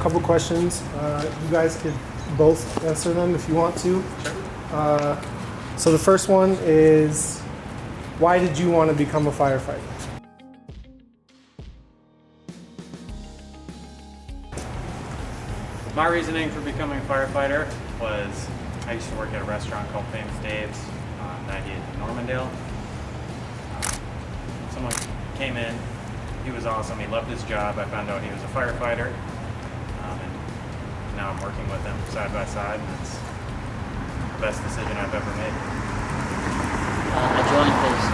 couple questions. You guys could both answer them if you want to. So the first one is, why did you want to become a firefighter? My reasoning for becoming a firefighter was I used to work at a restaurant called Famous Dave's on 98 in Normandale. Someone came in, he was awesome, he loved his job. I found out he was a firefighter, and now I'm working with him side by side, and it's the best decision I've ever made. I joined because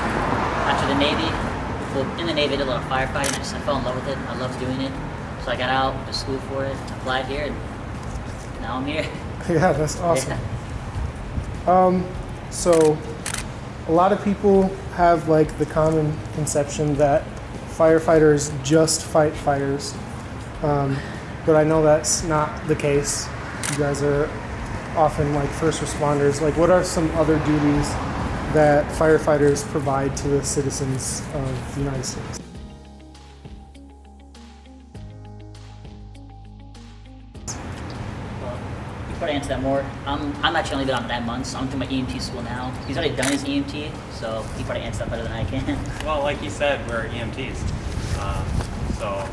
after the Navy, well, in the Navy I did a lot of firefighting, I fell in love with it, I loved doing it. So I got out, went to school for it, applied here, and now I'm here. Yeah, that's awesome. Yeah. So a lot of people have like the common conception that firefighters just fight fires, but I know that's not the case. You guys are often like first responders. Like, what are some other duties that firefighters provide to the citizens of the United States? To answer that more, I'm actually only been on 9 months. So I'm through my EMT school now. He's already done his EMT, so he probably answers that better than I can. Well, like he said, we're EMTs, so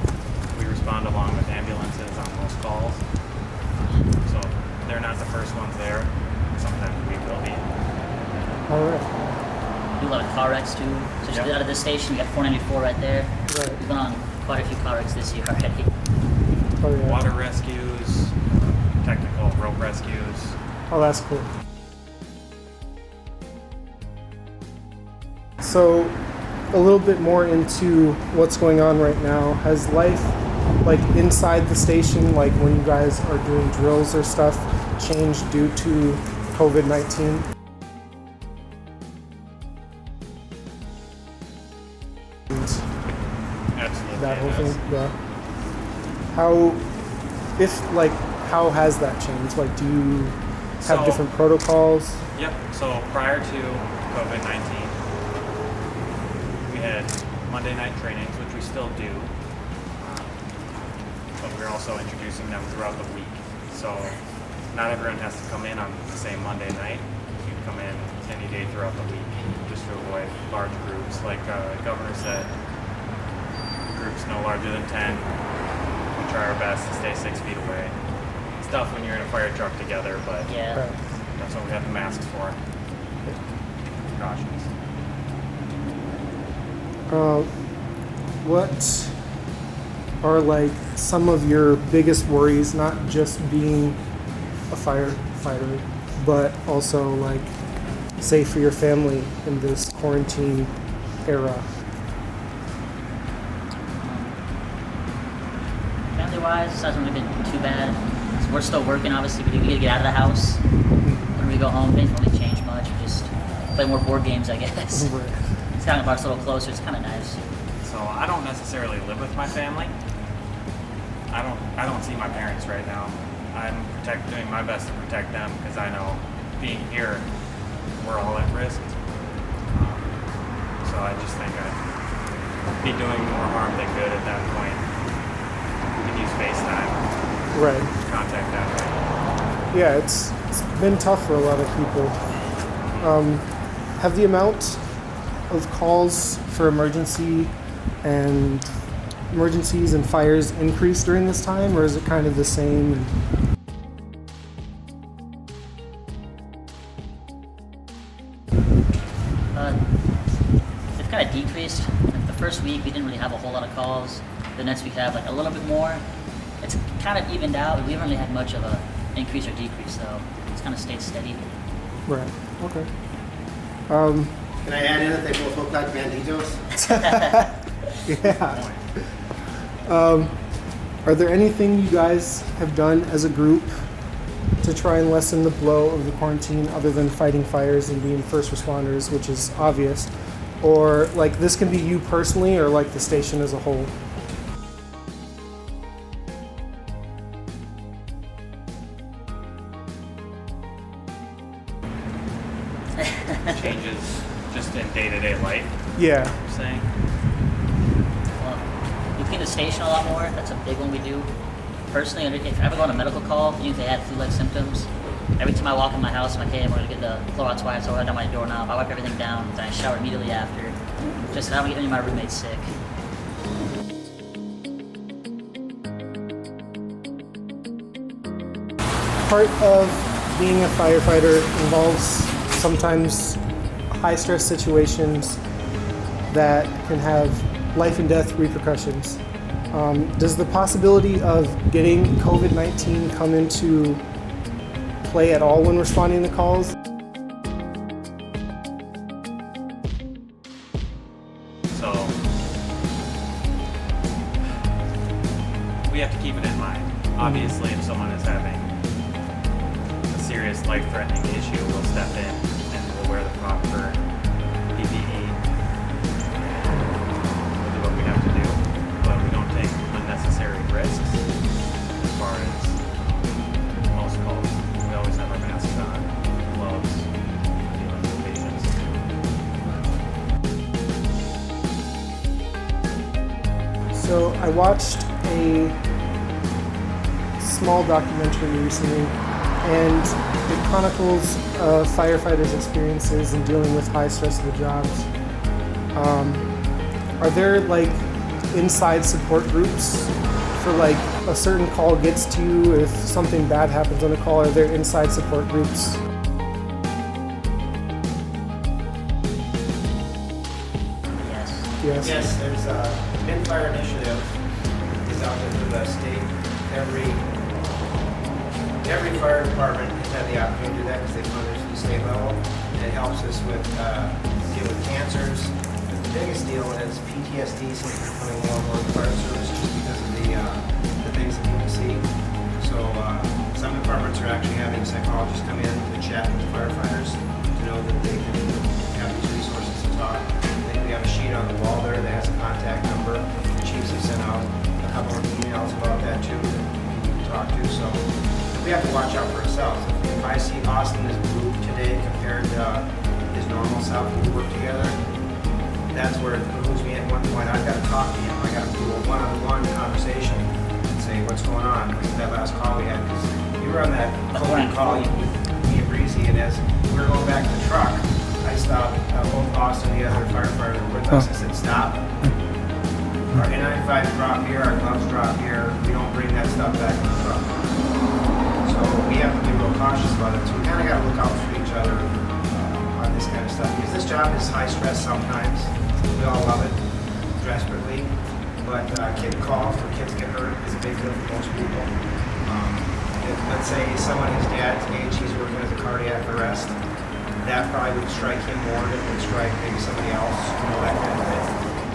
we respond along with ambulances on most calls. So they're not the first ones there. Sometimes we will be. All right. Do a lot of car wrecks too. So just out of this station, you got 494 right there. Right. We've been on quite a few car wrecks this year already. Oh, yeah. Water rescues, technical rope rescues. Oh, that's cool. So, a little bit more into what's going on right now. Has life, like inside the station, like when you guys are doing drills or stuff, changed due to COVID-19? Absolutely. That whole it thing? is. Yeah. How has that changed? Like, do you have So- different protocols? Yep. So prior to COVID-19, we had Monday night trainings, which we still do, but we're also introducing them throughout the week. So not everyone has to come in on the same Monday night. You can come in any day throughout the week, just to avoid large groups. Like the governor said, groups no larger than 10. We try our best to stay 6 feet away. It's tough when you're in a fire truck together, but Yeah. Right. that's what we have the masks for. Precautions. What are like some of your biggest worries, not just being a firefighter, but also like, say, for your family in this quarantine era? Family-wise, it hasn't really been too bad. We're still working, obviously. We get to get out of the house. When we go home, things don't really change much. We just play more board games, I guess. Right. It's kind of brought us a little closer. It's kind of nice. So I don't necessarily live with my family. I don't see my parents right now. I'm doing my best to protect them because I know being here, we're all at risk. So I just think I'd be doing more harm than good at that point. We can use FaceTime, Right. contact that way. Yeah, it's been tough for a lot of people. Have the amount of calls for emergencies and fires increased during this time, or is it kind of the same? They've kind of decreased. Like the first week, we didn't really have a whole lot of calls. The next week, we have like a little bit more. It's kind of evened out. We haven't really had much of a increase or decrease, though. It's kind of stayed steady. Right. Okay. Can I add in that they both look like banditos? Yeah. Are there anything you guys have done as a group to try and lessen the blow of the quarantine other than fighting fires and being first responders, which is obvious? Or like this can be you personally or like the station as a whole? Changes just in day-to-day life, Yeah. you're saying? Well, we clean the station a lot more. That's a big one we do. personally, if I ever go on a medical call, even if they had flu-like symptoms, every time I walk in my house, I'm like, hey, I'm going to get the Clorox wipes, so I down my doorknob, I wipe everything down, then I shower immediately after, just so I don't get any of my roommates sick. Part of being a firefighter involves sometimes high-stress situations that can have life and death repercussions. Does the possibility of getting COVID-19 come into play at all when responding to calls? So we have to keep it in mind. Obviously, if someone is having a serious life-threatening issue, we'll step in and we'll wear the proper PPE. We'll do what we have to do, but we don't take unnecessary risks as far as most calls. We always have our masks on, gloves, dealing with patients. So I watched a small documentary recently, and it chronicles firefighters' experiences in dealing with high stress of the jobs. Are there like inside support groups for like a certain call gets to you? If something bad happens on a call, are there inside support groups? Yes. Yes, there's a Mid-Fire Initiative is out there for the state. Every fire department has had the opportunity to do that because they fund it to the state level. And it helps us with deal with cancers. But the biggest deal is PTSD seems to be becoming more and more in the fire service just because of the things that people see. So some departments are actually having psychologists come in to chat with the firefighters to know that they can have these resources to talk. We have a sheet on the wall there that has a contact number. The chiefs have sent out a couple of emails about that too that you can talk to. So we have to watch out for ourselves. If I see Austin as blue today compared to his normal self when we work together, that's where it moves me at one point. I've got to talk to him. I got to do a one-on-one conversation and say, what's going on? Like that last call we had, because you were on that COVID call with me and Breezy, and as we were going back to the truck, I stopped both Austin and the other firefighter with us. I said, stop. Our N95 drop here, our gloves drop here. We don't bring that stuff back in the truck. So we have to be real cautious about it. So we kind of got to look out for each other on this kind of stuff. Because this job is high stress sometimes. We all love it desperately. But kid calls where kids get hurt is a big deal for most people. If, let's say someone his dad's age, he's working as a cardiac arrest. That probably would strike him more than it would strike maybe somebody else, that kind of thing.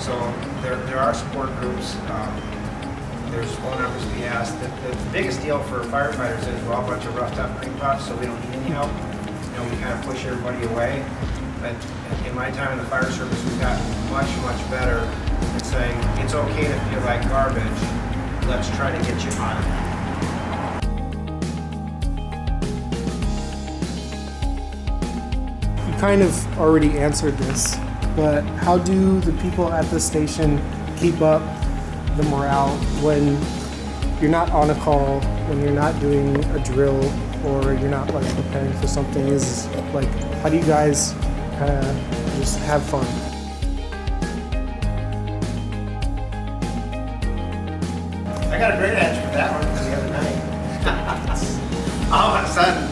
So there are support groups. There's phone numbers to be asked. The biggest deal for firefighters is we're all a bunch of rough, tough cream puffs, so we don't need any help. We kind of push everybody away. But in my time in the fire service, we've gotten much, much better at saying it's okay to feel like garbage. Let's try to get you out of it. Kind of already answered this, but how do the people at the station keep up the morale when you're not on a call, when you're not doing a drill, or you're not like preparing for something? Is like, how do you guys kind of just have fun? I got a great answer for that one the other night. All of a sudden,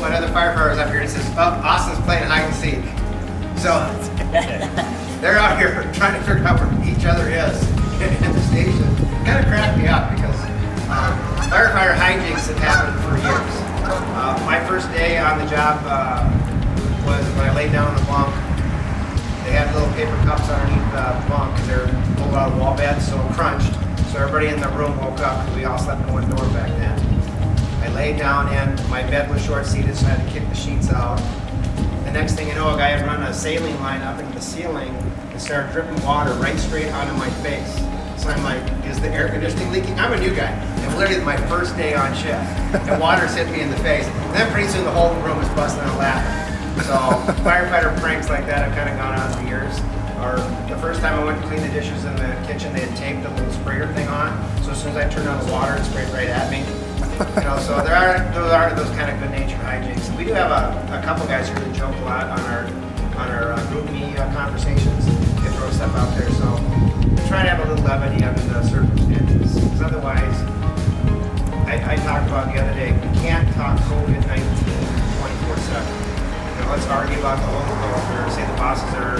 one of the firefighters up here and says, oh, Austin's playing hide and seek. So they're out here trying to figure out where each other is in the station. Kind of cracked me up because firefighter hijinks have happened for years. My first day on the job was when I laid down on the bunk. They had little paper cups underneath the bunk because they're pulled out of wall beds, so crunched. So everybody in the room woke up because we all slept in one door back then. I laid down and my bed was short seated, so I had to kick the sheets out. The next thing you know, a guy had run a saline line up into the ceiling and started dripping water right straight onto my face. So I'm like, is the air conditioning leaking? I'm a new guy. And literally my first day on shift. And water's hit me in the face. And then pretty soon the whole room was busting out laughing. So firefighter pranks like that have kind of gone on for years. Or the first time I went to clean the dishes in the kitchen, they had taped a little spray sprayer thing on. So as soon as I turned on the water, it sprayed right at me. You know, so there are those kind of good natured hijinks. We do have a couple guys who really joke a lot on our group me conversations. They throw stuff out there, so we're trying to have a little levity under the circumstances. Because otherwise, I talked about the other day, we can't talk COVID-19 24/7. You know, let's argue about the local government, or say the bosses are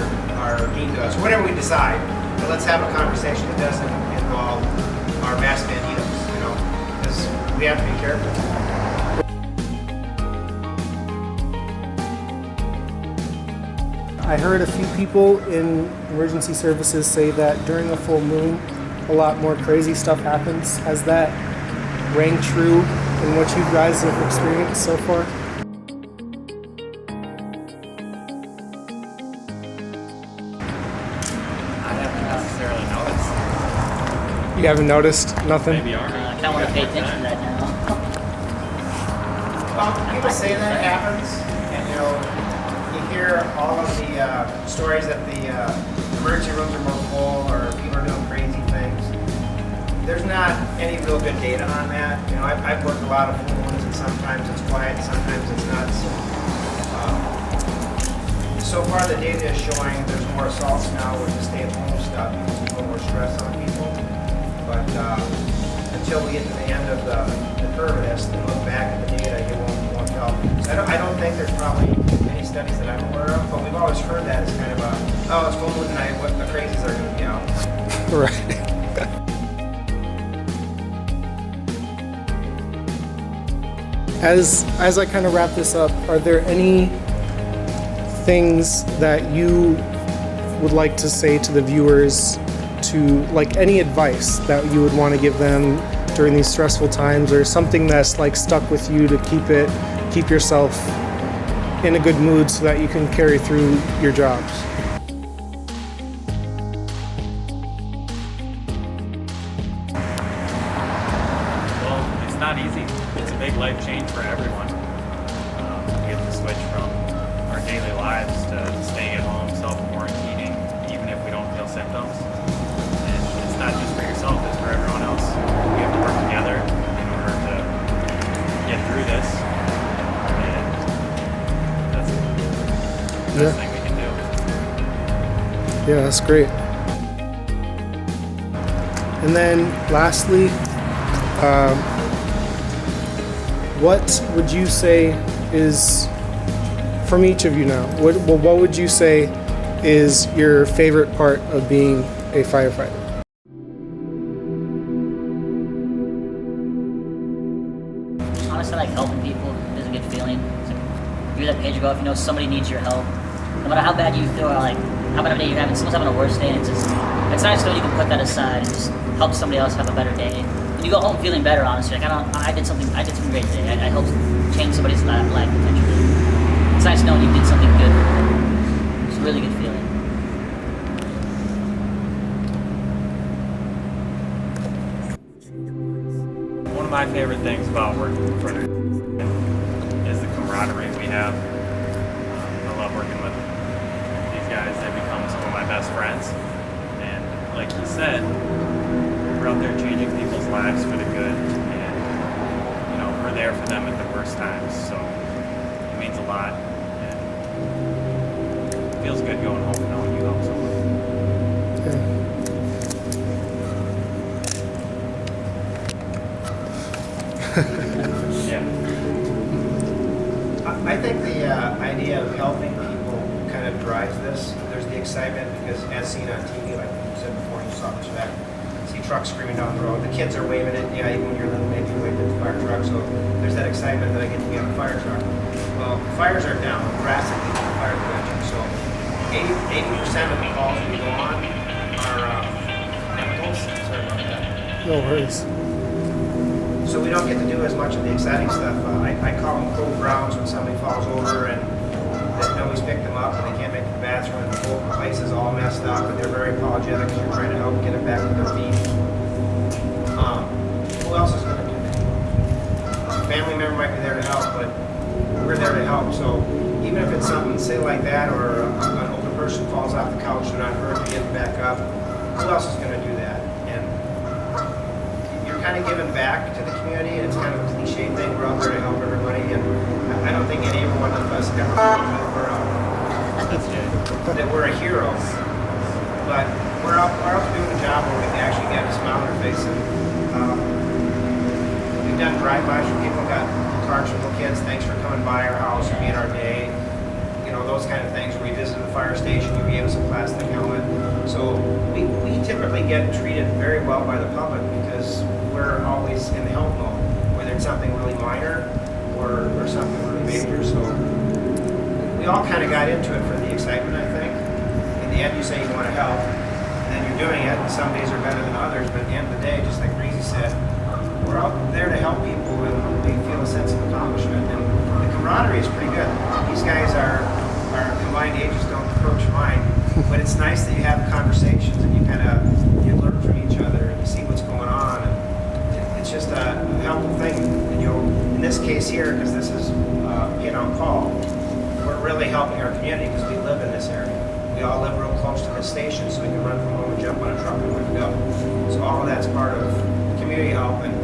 mean to us, whatever we decide. But let's have a conversation that doesn't involve our mask banditos, you know, because we have to be careful. I heard a few people in emergency services say that during a full moon, a lot more crazy stuff happens. Has that rang true in what you guys have experienced so far? I haven't necessarily noticed. You haven't noticed nothing? Maybe are. I kind of want to pay attention to that now. Well, people say that happens, and you know, you hear all of the stories that the emergency rooms are more full or people are doing crazy things. There's not any real good data on that. You know, I've worked a lot of full ones, and sometimes it's quiet, sometimes it's nuts. So far, the data is showing there's more assaults now with the stay-at-home stuff. There's a little more stress on people. But until we get to the end of the curve of this and look back at the data, you won't tell. So I don't think there's probably any studies that I'm aware of, but we've always heard that as kind of it's full moon tonight, what the crazies are going to be out. Right. As I kind of wrap this up, are there any things that you would like to say to the viewers, to like any advice that you would want to give them during these stressful times, or something that's like stuck with you to keep yourself in a good mood so that you can carry through your jobs? Well, it's not easy. It's a big life change for everyone. We have to switch from our daily lives to staying at home, self-quarantining, even if we don't feel symptoms. And it's not just for yourself, it's for everyone else. We have to work together in order to get through this. And that's the best thing we can do. Yeah, that's great. And then lastly, what would you say is, from each of you now, what would you say is your favorite part of being a firefighter? Honestly, I like helping people. It's a good feeling. It's like, you hear that pager go off, you know somebody needs your help. No matter how bad you feel, or like how bad of a day you're having, someone's having a worse day, and it's nice to know you can put that aside and just help somebody else have a better day. And you go home feeling better, honestly. Like I did something great today. I helped change somebody's life potentially. It's nice knowing you did something good. It's a really good feeling. One of my favorite things about working for is the camaraderie we have. I love working with these guys. They become some of my best friends. And like you said, we're out there changing people's lives for the good. And, you know, we're there for them at the worst times. So it means a lot. And it feels good going home and knowing you help someone. Yeah. I think the idea of helping people kind of drives this. There's the excitement because, as seen on TV, like you said before, you saw this back. See trucks screaming down the road. The kids are waving it. Yeah, even when you're little, maybe you waved at the fire truck. So there's that excitement that I get to be on a fire truck. Well, fires are down drastically in the fire prevention. So 80% of the calls we go on are chemicals. Sorry about that. No worries. So we don't get to do as much of the exciting stuff. I call them cold browns when somebody falls over and nobody's picked them up and they can't make the bathroom and the whole place is all messed up, but they're very apologetic because you're trying to help get them back to their feet. Who else is going to do that? A family member might be there to help, but we're there to help. So even if it's something, say like that, or an older person falls off the couch and not hurt to get them back up, who else is going to do that? And kind of giving back to the community. It's kind of a cliche thing. We're out there to help everybody, and I don't think any one of us ever felt that we're a hero. But we're out doing a job where we can actually get a smile on our face. And we've done drive-bys where people got cards from little kids. Thanks for coming by our house or being our day. You know, those kind of things. Where we visited the fire station, you gave us a plastic helmet. So we typically get treated very well by the public because we're always in the help mode, whether it's something really minor or something really major. So we all kind of got into it for the excitement, I think. In the end, you say you want to help, and then you're doing it, and some days are better than others, but at the end of the day, just like Breezy said, we're out there to help people, and we feel a sense of accomplishment, and the camaraderie is pretty good. These guys our combined ages don't approach mine, but it's nice that you have conversations, and you learn from each other, and you see what's going on, and it's just a helpful thing. And in this case here, because this is being on call, we're really helping our community because we live in this area. We all live real close to this station, so we can run from home and jump on a truck and where to go. So all of that's part of community help, and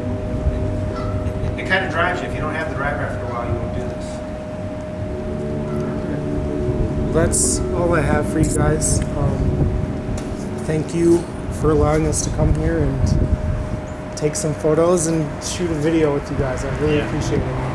it kind of drives you. If you don't have the driver after a while, you won't do this. That's all I have for you guys. Thank you for allowing us to come here and take some photos and shoot a video with you guys. I really appreciate it.